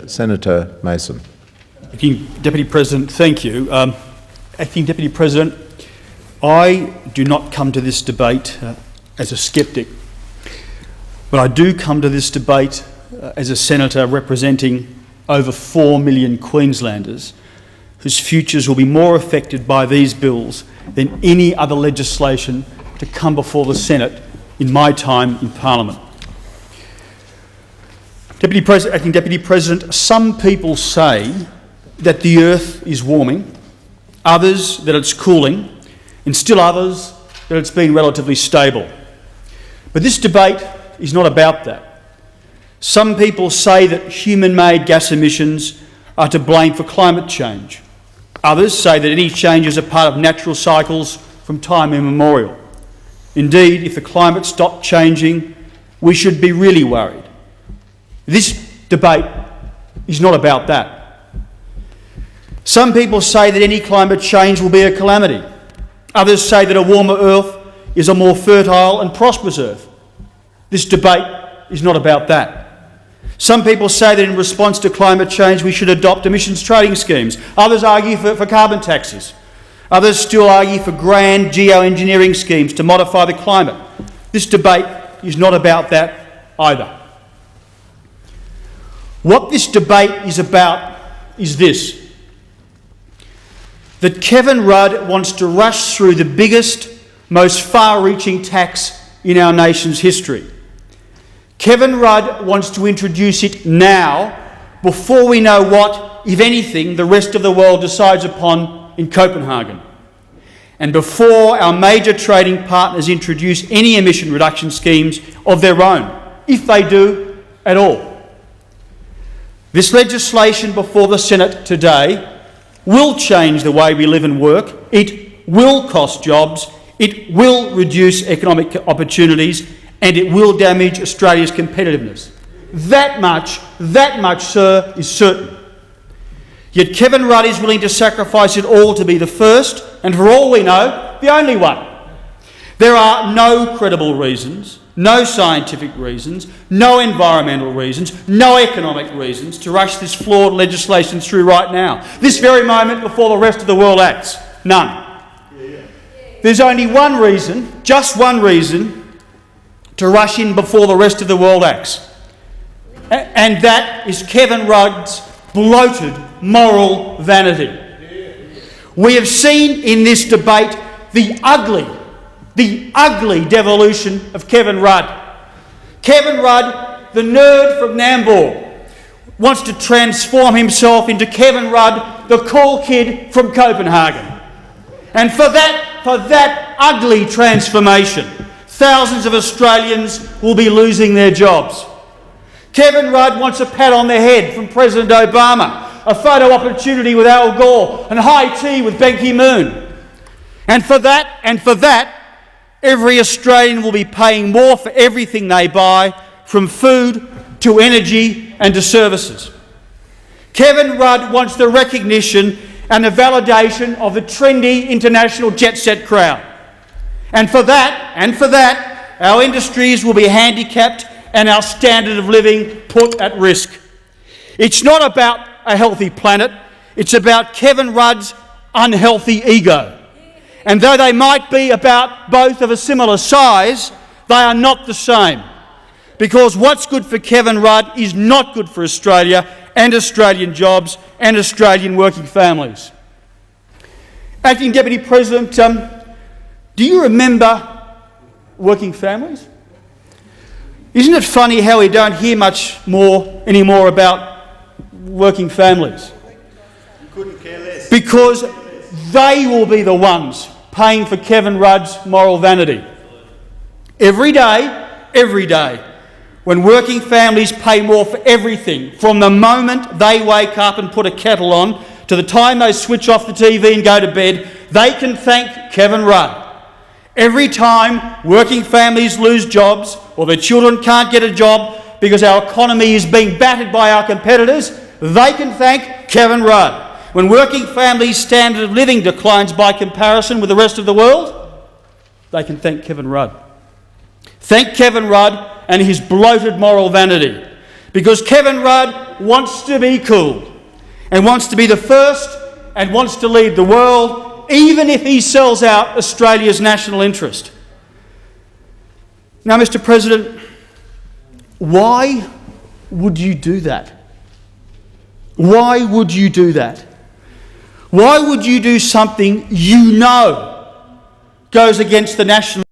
Senator Mason. Acting Deputy President, thank you. Acting Deputy President, I do not come to this debate as a sceptic, but I do come to this debate as a senator representing over 4 million Queenslanders whose futures will be more affected by these bills than any other legislation to come before the Senate in my time in Parliament. Acting Deputy President, some people say that the earth is warming, others that it's cooling, and still others that it's been relatively stable. But this debate is not about that. Some people say that human-made gas emissions are to blame for climate change. Others say that any changes are part of natural cycles from time immemorial. Indeed, if the climate stopped changing, we should be really worried. This debate is not about that. Some people say that any climate change will be a calamity. Others say that a warmer earth is a more fertile and prosperous earth. This debate is not about that. Some people say that in response to climate change we should adopt emissions trading schemes. Others argue for carbon taxes. Others still argue for grand geoengineering schemes to modify the climate. This debate is not about that either. What this debate is about is this: that Kevin Rudd wants to rush through the biggest, most far-reaching tax in our nation's history. Kevin Rudd wants to introduce it now, before we know what, if anything, the rest of the world decides upon in Copenhagen, and before our major trading partners introduce any emission reduction schemes of their own, if they do at all. This legislation before the Senate today will change the way we live and work. It will cost jobs, it will reduce economic opportunities, and it will damage Australia's competitiveness. That much, sir, is certain. Yet Kevin Rudd is willing to sacrifice it all to be the first, and for all we know, the only one. There are no credible reasons, no scientific reasons, no environmental reasons, no economic reasons to rush this flawed legislation through right now, this very moment before the rest of the world acts. None. There's only one reason, just one reason, to rush in before the rest of the world acts. And that is Kevin Rudd's bloated moral vanity. We have seen in this debate the ugly devolution of Kevin Rudd. Kevin Rudd, the nerd from Nambour, wants to transform himself into Kevin Rudd, the cool kid from Copenhagen. And for that ugly transformation, thousands of Australians will be losing their jobs. Kevin Rudd wants a pat on the head from President Obama, a photo opportunity with Al Gore, and high tea with Ban Ki-moon. And for that, every Australian will be paying more for everything they buy, from food to energy and to services. Kevin Rudd wants the recognition and the validation of the trendy international jet-set crowd. And for that, our industries will be handicapped and our standard of living put at risk. It's not about a healthy planet, it's about Kevin Rudd's unhealthy ego. And though they might be about both of a similar size, they are not the same. Because what's good for Kevin Rudd is not good for Australia and Australian jobs and Australian working families. Acting Deputy President, do you remember working families? Isn't it funny how we don't hear much more anymore about working families? You couldn't care less. Because they will be the ones paying for Kevin Rudd's moral vanity. Every day, when working families pay more for everything, from the moment they wake up and put a kettle on to the time they switch off the TV and go to bed, they can thank Kevin Rudd. Every time working families lose jobs or their children can't get a job because our economy is being battered by our competitors, they can thank Kevin Rudd. When working families' standard of living declines by comparison with the rest of the world, they can thank Kevin Rudd. Thank Kevin Rudd and his bloated moral vanity, because Kevin Rudd wants to be cool and wants to be the first and wants to lead the world, even if he sells out Australia's national interest. Now, Mr. President, why would you do that? Why would you do that? Why would you do something you know goes against the national